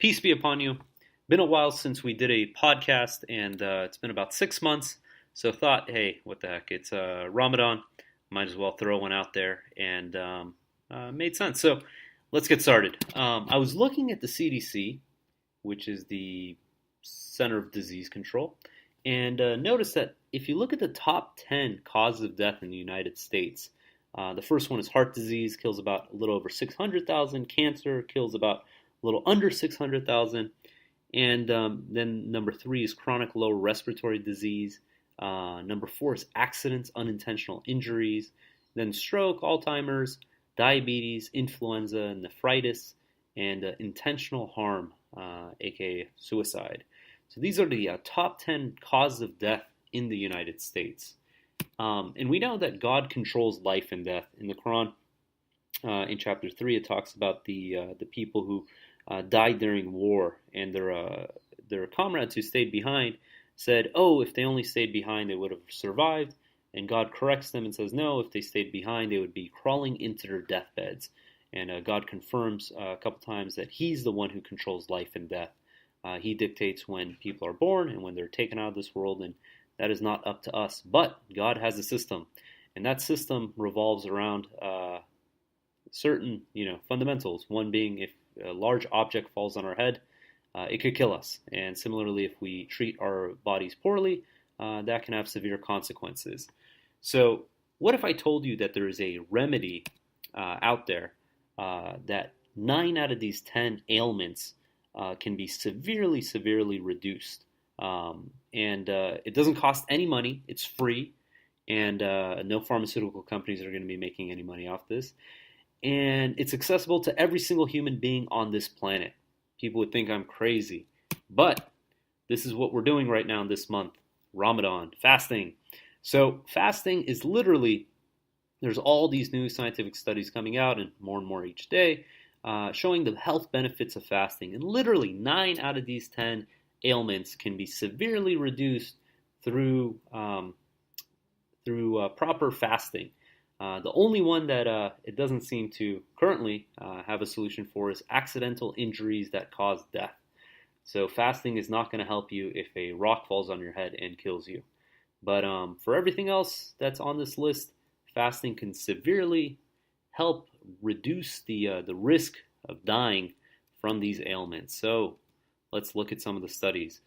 Peace be upon you. Been a while since we did a podcast, and it's been about 6 months. So thought, hey, what the heck? It's Ramadan. Might as well throw one out there, and made sense. So let's get started. I was looking at the CDC, which is the Center of Disease Control, and noticed that if you look at the top 10 causes of death in the United States, the first one is heart disease, kills about a little over 600,000. Cancer kills about a little under 600,000. And then number three is chronic lower respiratory disease. Number four is accidents, unintentional injuries. Then stroke, Alzheimer's, diabetes, influenza, nephritis, and intentional harm, aka suicide. So these are the top 10 causes of death in the United States. And we know that God controls life and death. In the Quran, in chapter 3, it talks about the people who died during war, and their comrades who stayed behind said, "Oh, if they only stayed behind, they would have survived." And God corrects them and says, "No, if they stayed behind, they would be crawling into their deathbeds." And God confirms a couple times that He's the one who controls life and death. He dictates when people are born and when they're taken out of this world, and that is not up to us. But God has a system, and that system revolves around certain, fundamentals. One being, if a large object falls on our head, it could kill us. And similarly, if we treat our bodies poorly, that can have severe consequences. So what if I told you that there is a remedy out there that 9 out of these 10 ailments can be severely, severely reduced? And it doesn't cost any money. It's free. And no pharmaceutical companies are going to be making any money off this. And it's accessible to every single human being on this planet. People would think I'm crazy, but this is what we're doing right now this month, Ramadan, fasting. So fasting is literally, there's all these new scientific studies coming out, and more each day, showing the health benefits of fasting. And literally 9 out of these 10 ailments can be severely reduced through proper fasting. The only one that it doesn't seem to currently have a solution for is accidental injuries that cause death. So fasting is not going to help you if a rock falls on your head and kills you. But for everything else that's on this list, fasting can severely help reduce the risk of dying from these ailments. So let's look at some of the studies.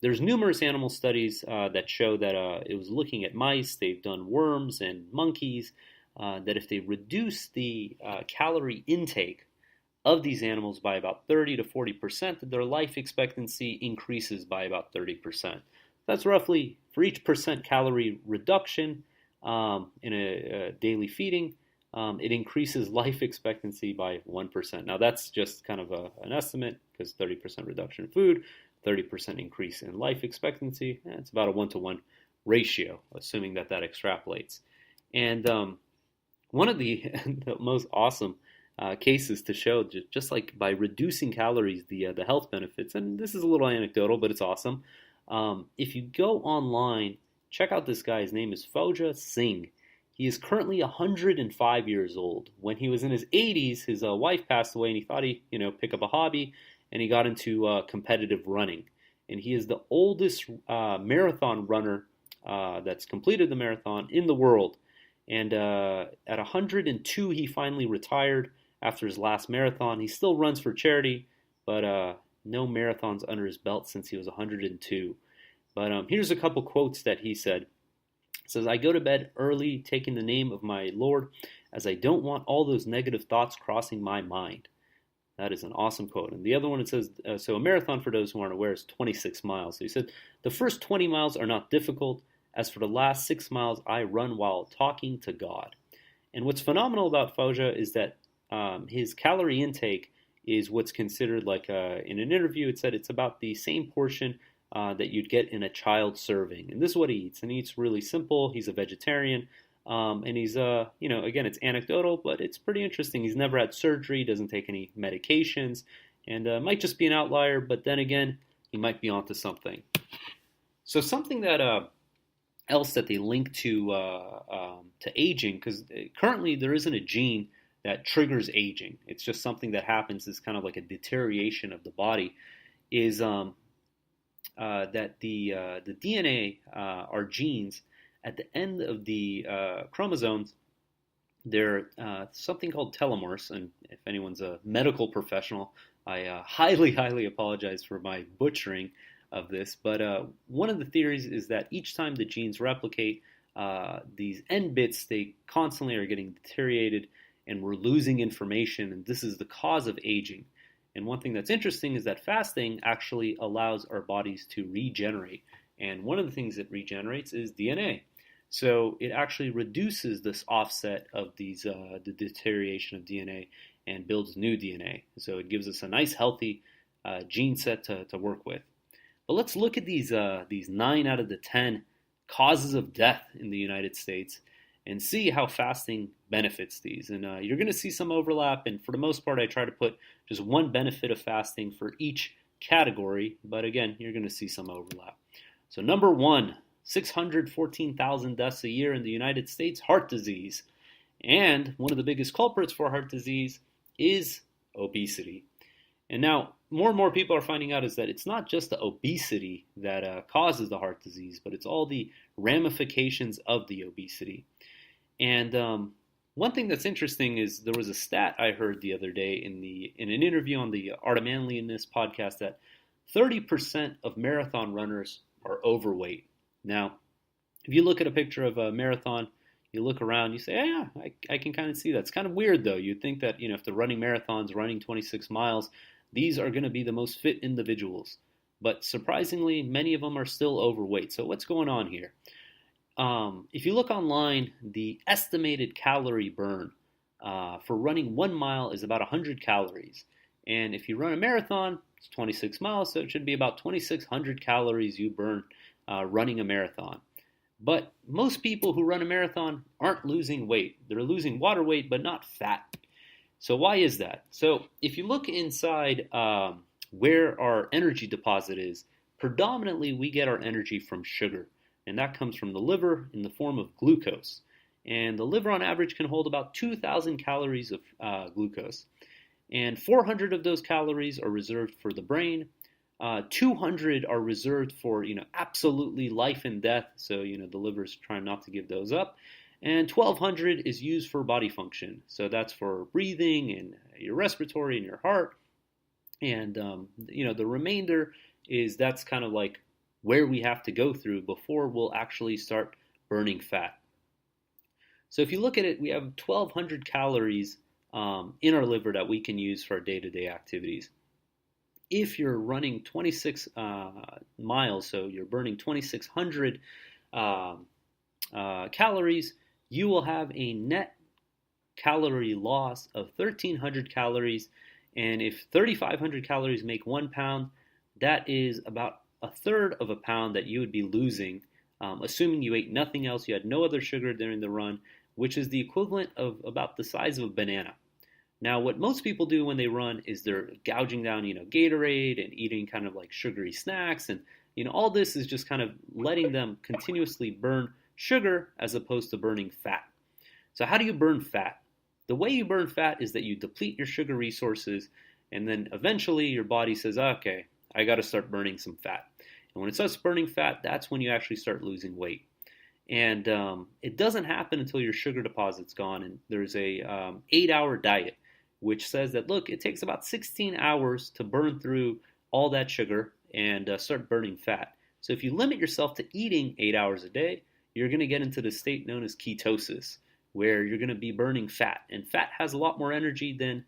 There's numerous animal studies that show that it was looking at mice. They've done worms and monkeys. That if they reduce the calorie intake of these animals by about 30 to 40%, that their life expectancy increases by about 30%. That's roughly, for each percent calorie reduction in a daily feeding, it increases life expectancy by 1%. Now that's just kind of an estimate, because 30% reduction in food, 30% increase in life expectancy. It's about a 1-to-1 ratio, assuming that extrapolates. And one of the, the most awesome cases to show, just like by reducing calories, the health benefits, and this is a little anecdotal, but it's awesome. If you go online, check out this guy. His name is Fauja Singh. He is currently 105 years old. When he was in his 80s, his wife passed away, and he thought he'd pick up a hobby, and he got into competitive running. And he is the oldest marathon runner that's completed the marathon in the world. And at 102, he finally retired after his last marathon. He still runs for charity, but no marathons under his belt since he was 102. But here's a couple quotes that he said. It says, "I go to bed early, taking the name of my Lord, as I don't want all those negative thoughts crossing my mind." That is an awesome quote. And the other one, it says, so a marathon, for those who aren't aware, is 26 miles. So he said, "The first 20 miles are not difficult. As for the last 6 miles, I run while talking to God." And what's phenomenal about Fauja is that his calorie intake is what's considered like, in an interview, it said it's about the same portion that you'd get in a child serving. And this is what he eats. And he eats really simple. He's a vegetarian. And he's, again, it's anecdotal, but it's pretty interesting. He's never had surgery, doesn't take any medications, and might just be an outlier, but then again, he might be onto something. So something that else that they link to aging, because currently there isn't a gene that triggers aging. It's just something that happens. It's kind of like a deterioration of the body. Is that the DNA, our genes, at the end of the chromosomes, they're something called telomeres. And if anyone's a medical professional, I highly apologize for my butchering of this. But one of the theories is that each time the genes replicate, these end bits, they constantly are getting deteriorated, and we're losing information, and this is the cause of aging. And one thing that's interesting is that fasting actually allows our bodies to regenerate. And one of the things that regenerates is DNA. So it actually reduces this offset of these the deterioration of DNA and builds new DNA. So it gives us a nice healthy gene set to work with. But let's look at these 9 out of the 10 causes of death in the United States and see how fasting benefits these. And you're going to see some overlap, and for the most part I try to put just one benefit of fasting for each category, but again, you're going to see some overlap. So number 1, 614,000 deaths a year in the United States, heart disease. And one of the biggest culprits for heart disease is obesity. And now more and more people are finding out is that it's not just the obesity that causes the heart disease, but it's all the ramifications of the obesity. And one thing that's interesting is there was a stat I heard the other day in an interview on the Art of Manliness podcast that 30% of marathon runners are overweight. Now, if you look at a picture of a marathon, you look around, you say, yeah, I can kind of see that. It's kind of weird, though. You'd think that, if they're running marathons, running 26 miles, these are going to be the most fit individuals. But surprisingly, many of them are still overweight. So what's going on here? If you look online, the estimated calorie burn for running 1 mile is about 100 calories. And if you run a marathon, it's 26 miles, so it should be about 2,600 calories you burn running a marathon. But most people who run a marathon aren't losing weight. They're losing water weight, but not fat. So why is that? So if you look inside where our energy deposit is, predominantly we get our energy from sugar. And that comes from the liver in the form of glucose. And the liver on average can hold about 2,000 calories of glucose. And 400 of those calories are reserved for the brain. 200 are reserved for, absolutely life and death. So, the liver's trying not to give those up. And 1,200 is used for body function. So that's for breathing and your respiratory and your heart. And, the remainder that's kind of like where we have to go through before we'll actually start burning fat. So if you look at it, we have 1,200 calories in our liver that we can use for our day-to-day activities. If you're running 26 miles, so you're burning 2,600 calories, you will have a net calorie loss of 1,300 calories. And if 3,500 calories make 1 pound, that is about a third of a pound that you would be losing, assuming you ate nothing else, you had no other sugar during the run, which is the equivalent of about the size of a banana. Now, what most people do when they run is they're gouging down, Gatorade and eating kind of like sugary snacks. And, all this is just kind of letting them continuously burn sugar as opposed to burning fat. So how do you burn fat? The way you burn fat is that you deplete your sugar resources, and then eventually your body says, okay, I got to start burning some fat. And when it starts burning fat, that's when you actually start losing weight. And it doesn't happen until your sugar deposit's gone. And there's a 8-hour diet, which says that, look, it takes about 16 hours to burn through all that sugar and start burning fat. So if you limit yourself to eating 8 hours a day, you're going to get into the state known as ketosis, where you're going to be burning fat. And fat has a lot more energy than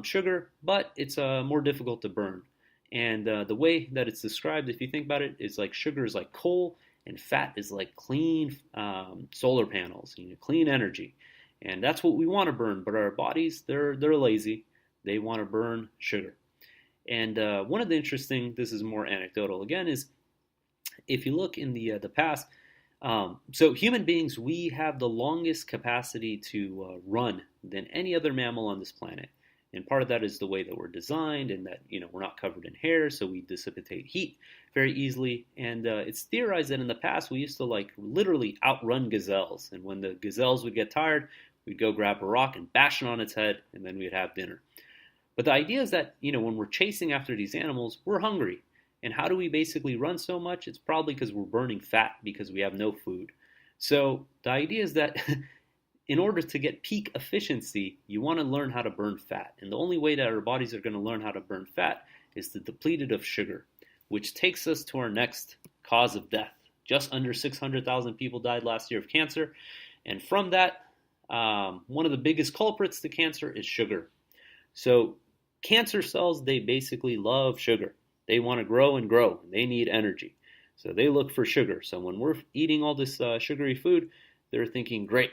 sugar, but it's more difficult to burn. And the way that it's described, if you think about it, is like sugar is like coal and fat is like clean solar panels, clean energy. And that's what we want to burn. But our bodies, they're lazy. They want to burn sugar. And one of the interesting, this is more anecdotal again, is if you look in the past, so human beings, we have the longest capacity to run than any other mammal on this planet. And part of that is the way that we're designed and that, we're not covered in hair, so we dissipate heat very easily. And it's theorized that in the past we used to literally outrun gazelles. And when the gazelles would get tired, we'd go grab a rock and bash it on its head, and then we'd have dinner. But the idea is that, when we're chasing after these animals, we're hungry. And how do we basically run so much? It's probably because we're burning fat because we have no food. So the idea is that in order to get peak efficiency, you want to learn how to burn fat. And the only way that our bodies are going to learn how to burn fat is to deplete it of sugar, which takes us to our next cause of death. Just under 600,000 people died last year of cancer. And from that, one of the biggest culprits to cancer is sugar. So cancer cells, they basically love sugar. They want to grow and grow. They need energy. So they look for sugar. So when we're eating all this sugary food, they're thinking, great,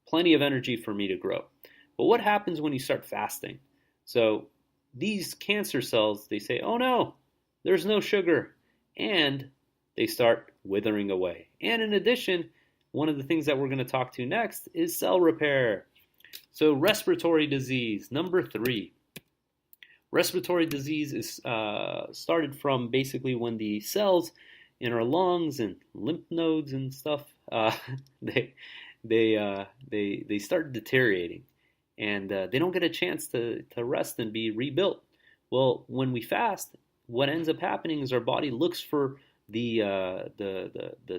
plenty of energy for me to grow. But what happens when you start fasting? So these cancer cells, they say, oh no, there's no sugar. And they start withering away. And in addition, one of the things that we're going to talk to next is cell repair. So respiratory disease, number 3. Respiratory disease is started from basically when the cells in our lungs and lymph nodes and stuff they start deteriorating, and they don't get a chance to rest and be rebuilt. Well, when we fast, what ends up happening is our body looks for the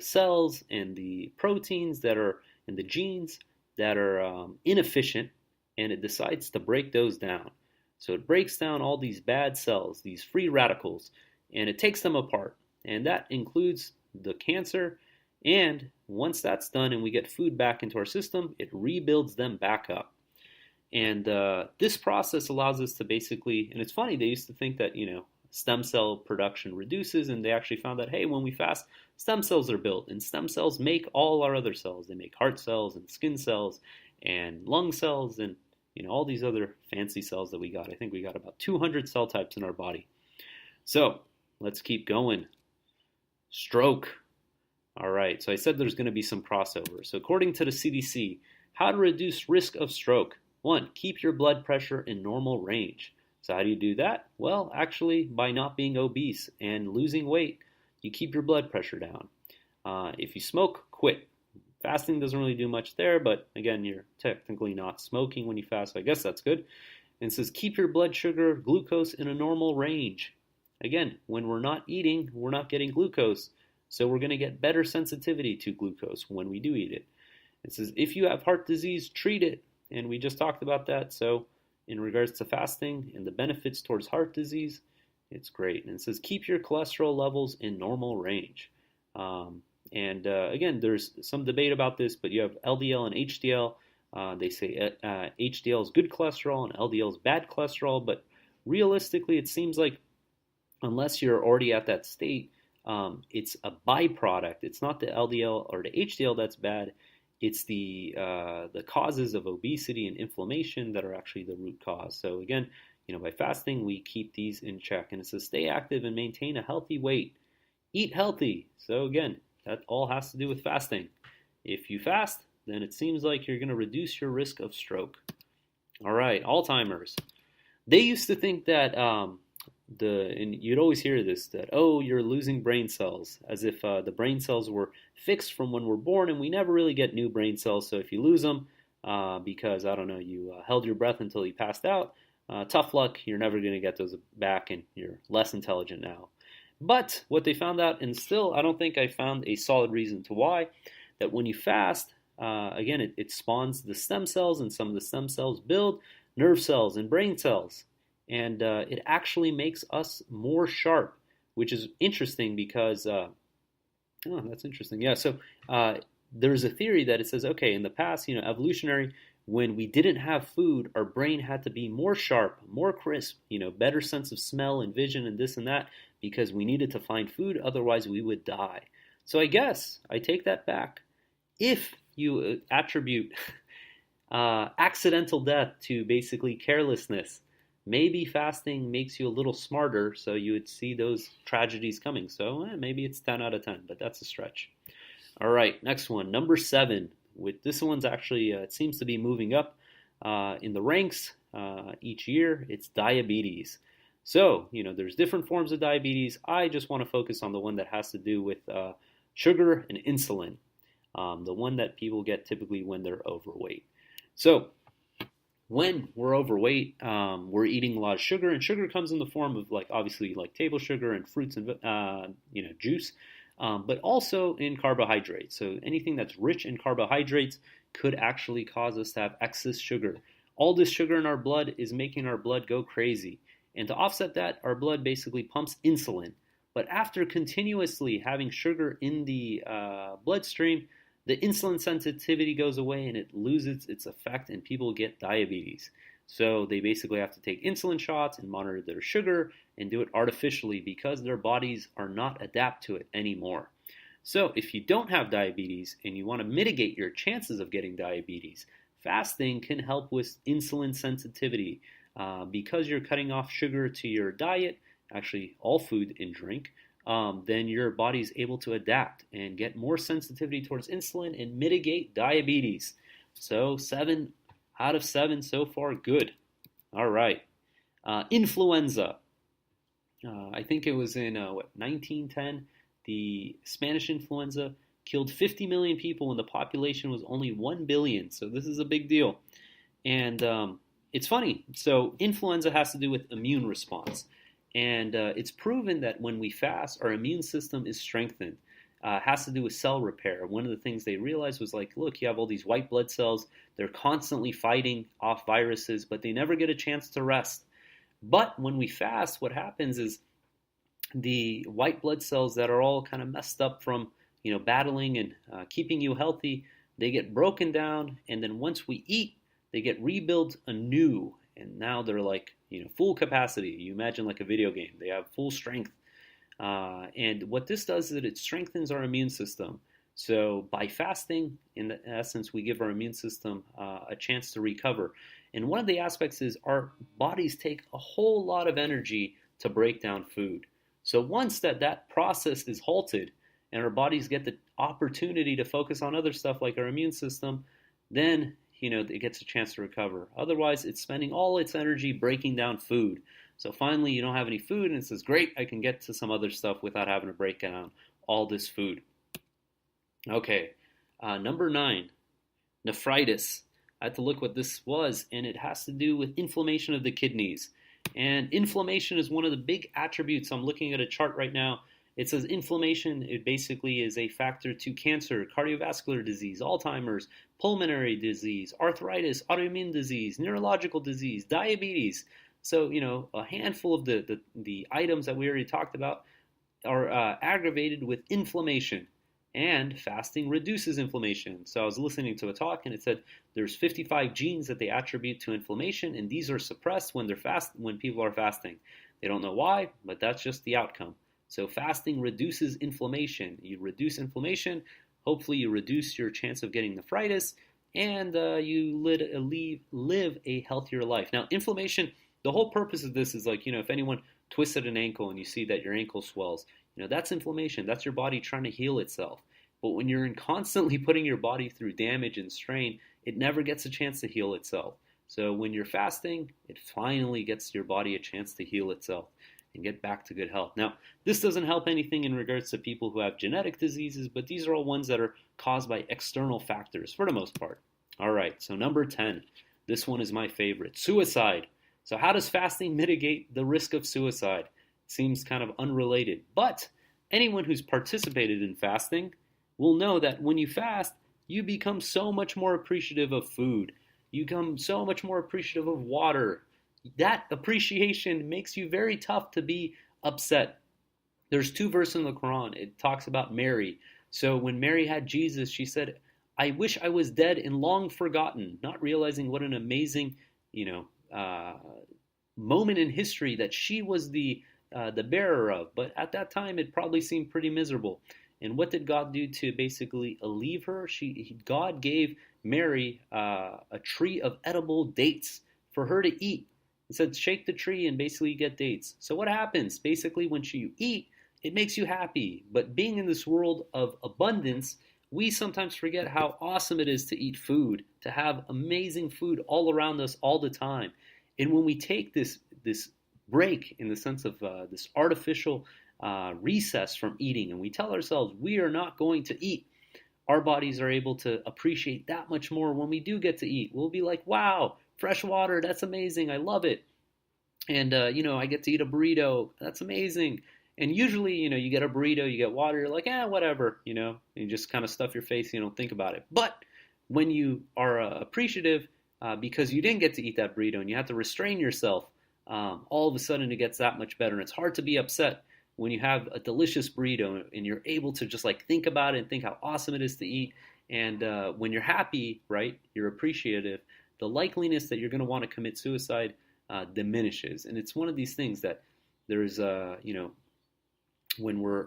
cells and the proteins that are and the genes that are inefficient, and it decides to break those down. So it breaks down all these bad cells, these free radicals, and it takes them apart. And that includes the cancer. And once that's done and we get food back into our system, it rebuilds them back up. And this process allows us to basically, and it's funny, they used to think that, stem cell production reduces, and they actually found that, hey, when we fast, stem cells are built, and stem cells make all our other cells. They make heart cells and skin cells and lung cells and all these other fancy cells that we got. I think we got about 200 cell types in our body. So let's keep going. Stroke. All right, so I said there's going to be some crossover. So according to the CDC, how to reduce risk of stroke. 1, keep your blood pressure in normal range. So how do you do that? Well, actually, by not being obese and losing weight, you keep your blood pressure down. If you smoke, quit. Fasting doesn't really do much there, but again, you're technically not smoking when you fast, so I guess that's good. And it says keep your blood sugar, glucose in a normal range. Again, when we're not eating, we're not getting glucose, so we're going to get better sensitivity to glucose when we do eat it. It says if you have heart disease, treat it, and we just talked about that. So in regards to fasting and the benefits towards heart disease, it's great. And it says keep your cholesterol levels in normal range. Again, there's some debate about this, but you have LDL and HDL. They say HDL is good cholesterol and LDL is bad cholesterol, but realistically, it seems like unless you're already at that state, it's a byproduct. It's not the LDL or the HDL that's bad. It's the causes of obesity and inflammation that are actually the root cause. So again, by fasting, we keep these in check. And it says stay active and maintain a healthy weight. Eat healthy. So again, that all has to do with fasting. If you fast, then it seems like you're going to reduce your risk of stroke. All right, Alzheimer's. They used to think that and you'd always hear this, that, oh, you're losing brain cells, as if the brain cells were fixed from when we're born, and we never really get new brain cells. So if you lose them because, I don't know, you held your breath until you passed out, tough luck, you're never going to get those back, and you're less intelligent now. But what they found out, and still I don't think I found a solid reason to why, that when you fast, again, it spawns the stem cells, and some of the stem cells build nerve cells and brain cells. And it actually makes us more sharp, which is interesting because, that's interesting. Yeah, so there's a theory that it says, okay, in the past, evolutionary, when we didn't have food, our brain had to be more sharp, more crisp, better sense of smell and vision and this and that, because we needed to find food, otherwise we would die. So I guess I take that back. If you attribute accidental death to basically carelessness, maybe fasting makes you a little smarter, so you would see those tragedies coming. So maybe it's 10 out of 10, but that's a stretch. All right, next one, number 7. With this one's actually, it seems to be moving up in the ranks each year. It's diabetes. So, there's different forms of diabetes. I just want to focus on the one that has to do with sugar and insulin, the one that people get typically when they're overweight. So when we're overweight, we're eating a lot of sugar, and sugar comes in the form of like obviously like table sugar and fruits and juice, but also in carbohydrates. So anything that's rich in carbohydrates could actually cause us to have excess sugar. All this sugar in our blood is making our blood go crazy, and to offset that, our blood basically pumps insulin. But after continuously having sugar in the bloodstream, the insulin sensitivity goes away and it loses its effect, and people get diabetes. So they basically have to take insulin shots and monitor their sugar and do it artificially because their bodies are not adapt to it anymore. So if you don't have diabetes and you want to mitigate your chances of getting diabetes, fasting can help with insulin sensitivity because you're cutting off sugar to your diet, actually all food and drink. Then your body's able to adapt and get more sensitivity towards insulin and mitigate diabetes. So 7 out of 7 so far, good. All right. Influenza. I think it was in 1910. The Spanish influenza killed 50 million people when the population was only 1 billion. So this is a big deal. And it's funny. So influenza has to do with immune response. And it's proven that when we fast, our immune system is strengthened. Has to do with cell repair. One of the things they realized was like, look, you have all these white blood cells. They're constantly fighting off viruses, but they never get a chance to rest. But when we fast, what happens is the white blood cells that are all kind of messed up from battling and keeping you healthy, they get broken down, and then once we eat, they get rebuilt anew, and now they're like full capacity. You imagine like a video game; they have full strength, and what this does is that it strengthens our immune system. So by fasting, in essence, we give our immune system a chance to recover. And one of the aspects is our bodies take a whole lot of energy to break down food. So once that process is halted and our bodies get the opportunity to focus on other stuff like our immune system, then it gets a chance to recover. Otherwise, it's spending all its energy breaking down food. So finally, you don't have any food, and it says, great, I can get to some other stuff without having to break down all this food. Okay, number 9, nephritis. I had to look what this was, and it has to do with inflammation of the kidneys. And inflammation is one of the big attributes. I'm looking at a chart right now. It says inflammation, it basically is a factor to cancer, cardiovascular disease, Alzheimer's, pulmonary disease, arthritis, autoimmune disease, neurological disease, diabetes. So, a handful of the items that we already talked about are aggravated with inflammation. And fasting reduces inflammation. So I was listening to a talk and it said there's 55 genes that they attribute to inflammation, and these are suppressed when people are fasting. They don't know why, but that's just the outcome. So fasting reduces inflammation. You reduce inflammation, hopefully you reduce your chance of getting nephritis, and you live a healthier life. Now, inflammation, the whole purpose of this is like, if anyone twisted an ankle and you see that your ankle swells, that's inflammation. That's your body trying to heal itself. But when you're constantly putting your body through damage and strain, it never gets a chance to heal itself. So when you're fasting, it finally gets your body a chance to heal itself and get back to good health. Now, this doesn't help anything in regards to people who have genetic diseases, but these are all ones that are caused by external factors for the most part. All right, so number 10. This one is my favorite. Suicide. So how does fasting mitigate the risk of suicide? Seems kind of unrelated, but anyone who's participated in fasting will know that when you fast, you become so much more appreciative of food. You become so much more appreciative of water. That appreciation makes you very tough to be upset. There's 2 verses in the Quran. It talks about Mary. So when Mary had Jesus, she said, I wish I was dead and long forgotten, not realizing what an amazing, moment in history that she was the bearer of. But at that time, it probably seemed pretty miserable. And what did God do to basically alleviate her? God gave Mary a tree of edible dates for her to eat. He said, shake the tree and basically get dates. So what happens? Basically, when you eat, it makes you happy. But being in this world of abundance, we sometimes forget how awesome it is to eat food, to have amazing food all around us all the time. And when we take this break in the sense of this artificial recess from eating, and we tell ourselves we are not going to eat, our bodies are able to appreciate that much more when we do get to eat. We'll be like, wow, fresh water, that's amazing, I love it. And, I get to eat a burrito, that's amazing. And usually, you get a burrito, you get water, you're like, whatever, and you just kind of stuff your face, you don't think about it. But when you are appreciative, because you didn't get to eat that burrito and you have to restrain yourself, all of a sudden it gets that much better. And it's hard to be upset when you have a delicious burrito and you're able to just like think about it and think how awesome it is to eat. And when you're happy, right, you're appreciative, the likeliness that you're going to want to commit suicide diminishes. And it's one of these things that there's, when we're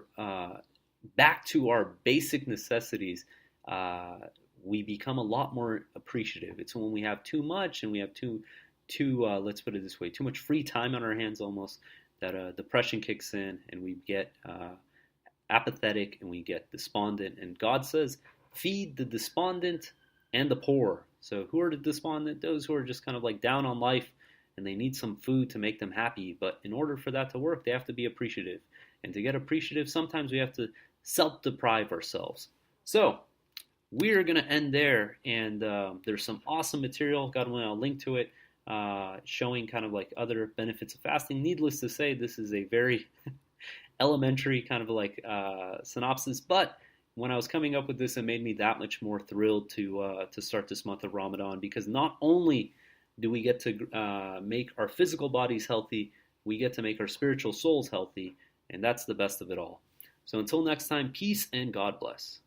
back to our basic necessities, we become a lot more appreciative. It's when we have too much and we have too let's put it this way, too much free time on our hands almost, that depression kicks in and we get apathetic and we get despondent. And God says, feed the despondent and the poor. So who are the despondent? Those who are just kind of like down on life and they need some food to make them happy. But in order for that to work, they have to be appreciative. And to get appreciative, sometimes we have to self-deprive ourselves. So we're going to end there. And there's some awesome material. God willing, I'll link to it. Showing kind of like other benefits of fasting. Needless to say, this is a very elementary kind of like synopsis, but when I was coming up with this, it made me that much more thrilled to start this month of Ramadan, because not only do we get to make our physical bodies healthy, we get to make our spiritual souls healthy, and that's the best of it all. So until next time, peace and God bless.